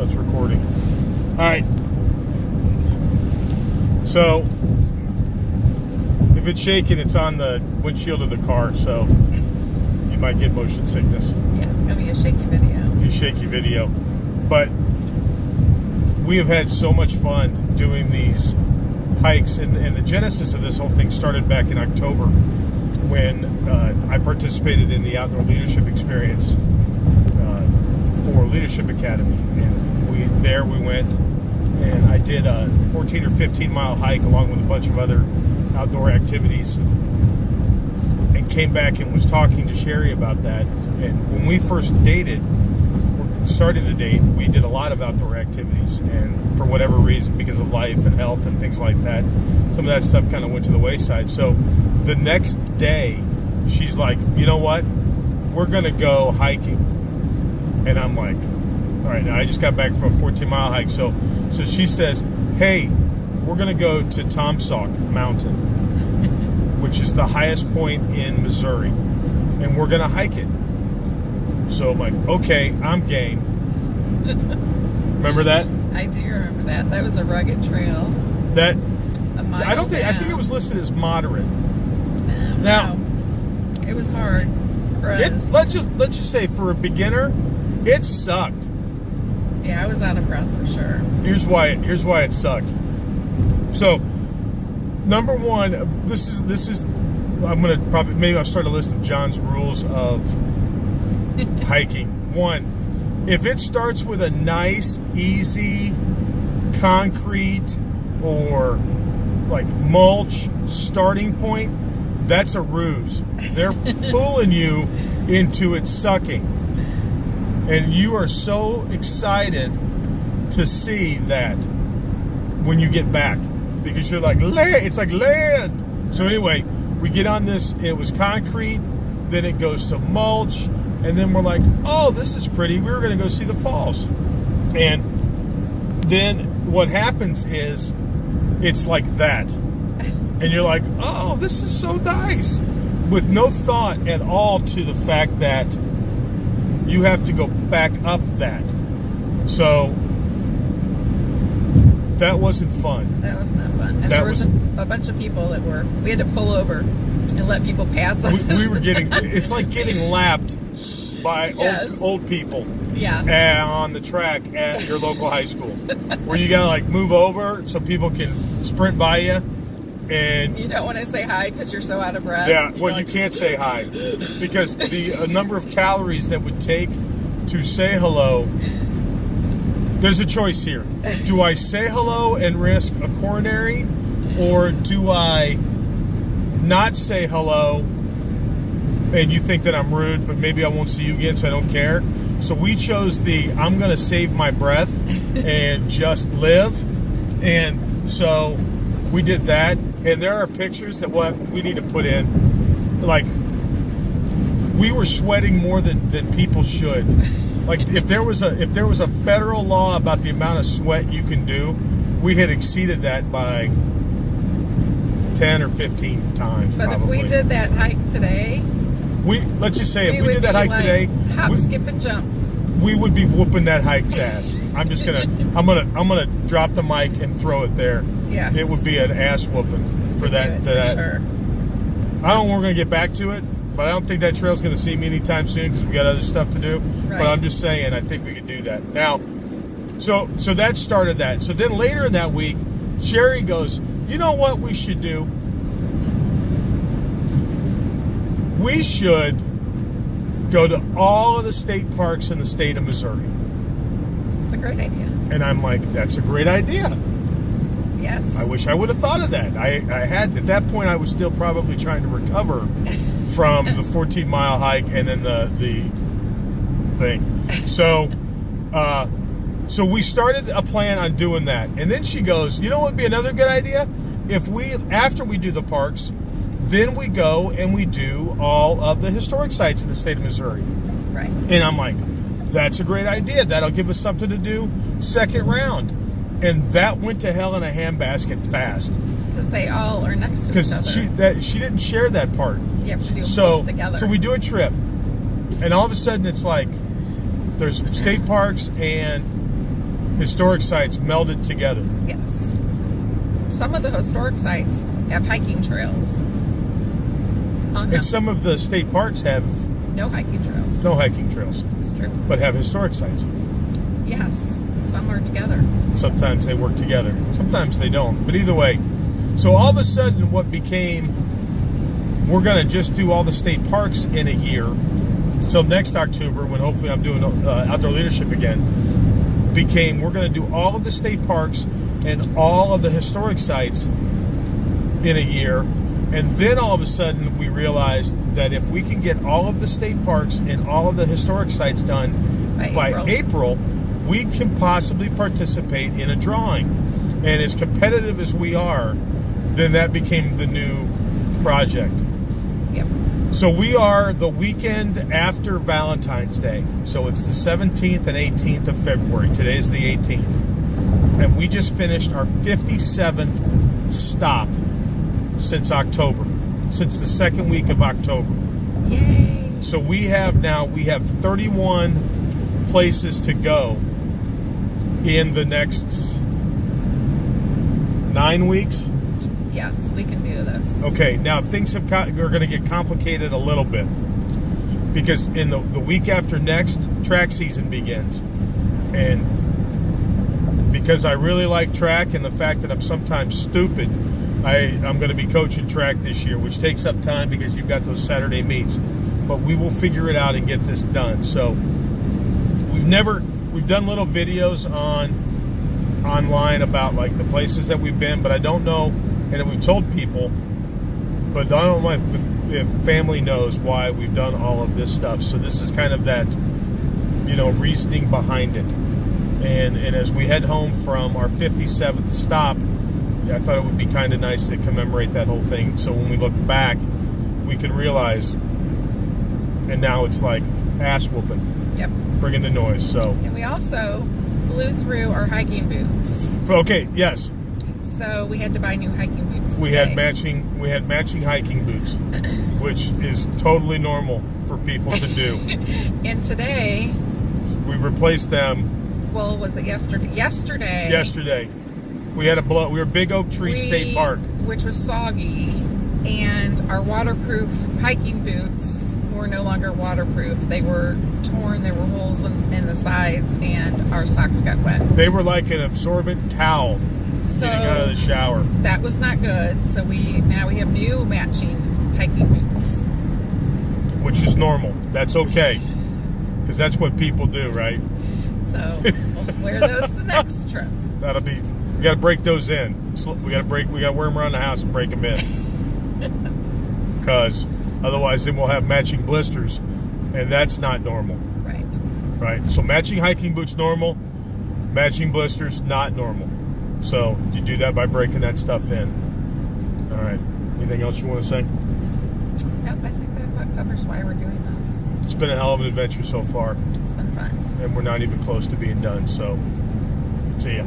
So it's recording. All right. So if it's shaking, it's on the windshield of the car, so you might get motion sickness. Yeah, it's going to be a shaky video. A shaky video. But we have had so much fun doing these hikes, and the genesis of this whole thing started back in October when I participated in the Outdoor Leadership Experience for Leadership Academy. And we went, and I did a 14 or 15 mile hike along with a bunch of other outdoor activities, and came back and was talking to Sherry about that. And when we first started to date, we did a lot of outdoor activities, and for whatever reason, because of life and health and things like that, some of that stuff kind of went to the wayside. So the next day, she's like, you know what, we're gonna go hiking. And I'm like, all right, now I just got back from a 14 mile hike. So she says, hey, we're gonna go to Tomsock Mountain, which is the highest point in Missouri, and we're gonna hike it. So I'm like, okay, I'm game. Remember that? I do remember that. That was a rugged trail. That A mile I don't think. down. I think it was listed as moderate. Now, it was hard for us. Let's just say for a beginner, it sucked. Yeah, I was out of breath for sure. Here's why it sucked. So, number one, this is. I'm gonna maybe I'll start a list of John's rules of hiking. One, if it starts with a nice, easy, concrete or like mulch starting point, that's a ruse. They're fooling you into it sucking. And you are so excited to see that when you get back, because you're like, it's like land. So anyway, we get on this, it was concrete, then it goes to mulch, and then we're like, oh, this is pretty. We were going to go see the falls. And then what happens is it's like that. And you're like, oh, this is so nice. With no thought at all to the fact that you have to go back up that. So that wasn't fun. That was not fun. And there was a bunch of people that we had to pull over and let people pass us. We were it's like getting lapped by Yes. old people. Yeah. On the track at your local high school, where you gotta like move over so people can sprint by you, and You don't want to say hi because you're so out of breath. yeah, You're well, like, you can't say hi because the number of calories that would take to say hello. There's a choice here. Do I say hello and risk a coronary, or do I not say hello and you think that I'm rude, but maybe I won't see you again, so I don't care? So we chose I'm going to save my breath and just live. And so we did that. And there are pictures that we need to put in. Like, we were sweating more than people should. Like, if there was a federal law about the amount of sweat you can do, we had exceeded that by 10 or 15 times. But probably. if we did that hike today, let's just say if we would did that be hike like, today, hop, skip, and jump. we would be whooping that hike's ass. I'm gonna drop the mic and throw it there. Yes. It would be an ass whooping for that. For sure. I don't know when we're gonna get back to it, but I don't think that trail's gonna see me anytime soon because we got other stuff to do. Right. But I'm just saying, I think we could do that now. So that started that. So then later in that week, Sherry goes, you know what we should do? We should go to all of the state parks in the state of Missouri. It's a great idea. And I'm like, that's a great idea. Yes. I wish I would have thought of that. I had, at that point, I was still probably trying to recover from the 14 mile hike and then the thing. So we started a plan on doing that. And then she goes, you know what would be another good idea? After we do the parks, then we go and we do all of the historic sites in the state of Missouri. Right. And I'm like, that's a great idea. That'll give us something to do second round. And that went to hell in a handbasket fast. Because they all are next to each other. Because she didn't share that part. You have to do them both together. So we do a trip. And all of a sudden it's like, there's state parks and historic sites melded together. Yes. Some of the historic sites have hiking trails on them. And some of the state parks have No hiking trails. no hiking trails, It's true. but have historic sites. Yes. Some are together. Sometimes they work together. Sometimes they don't. But either way, so all of a sudden what became, we're going to just do all the state parks in a year till next October, when hopefully I'm doing outdoor leadership again, became we're going to do all of the state parks and all of the historic sites in a year. And then all of a sudden we realized that if we can get all of the state parks and all of the historic sites done by April, we can possibly participate in a drawing. And as competitive as we are, then that became the new project. Yep. So we are the weekend after Valentine's Day. So it's the 17th and 18th of February. Today is the 18th. And we just finished our 57th stop since October, since the second week of October. Yay. So we have 31 places to go in the next 9 weeks. Yes, we can do this. Okay, now things are going to get complicated a little bit, because in the week after next, track season begins. And because I really like track and the fact that I'm sometimes stupid, I'm going to be coaching track this year, which takes up time because you've got those Saturday meets. But we will figure it out and get this done. So we've done little videos online about like the places that we've been, but I don't know, and we've told people, but I don't know if family knows why we've done all of this stuff. So this is kind of that, reasoning behind it. And as we head home from our 57th stop, I thought it would be kind of nice to commemorate that whole thing. So when we look back, we can realize, and now it's like ass whooping. Yep. Bringing the noise. So. And we also blew through our hiking boots. Okay. Yes. So we had to buy new hiking boots. We today. had matching hiking boots, which is totally normal for people to do. And today, we replaced them. Well, was it yesterday? Yesterday. We had we were Big Oak Tree State Park, which was soggy, and our waterproof hiking boots were no longer waterproof. They were torn. There were holes in the sides, and our socks got wet. They were like an absorbent towel getting out of the shower. That was not good. So now we have new matching hiking boots, which is normal. That's okay, because that's what people do, right? So we'll wear those the next trip. That'll be. We got to break those in. We got to wear them around the house and break them in. Because otherwise then we'll have matching blisters. And that's not normal. Right. Right. So matching hiking boots, normal. Matching blisters, not normal. So you do that by breaking that stuff in. All right. Anything else you want to say? Nope, I think that about covers why we're doing this. It's been a hell of an adventure so far. It's been fun. And we're not even close to being done. So see ya.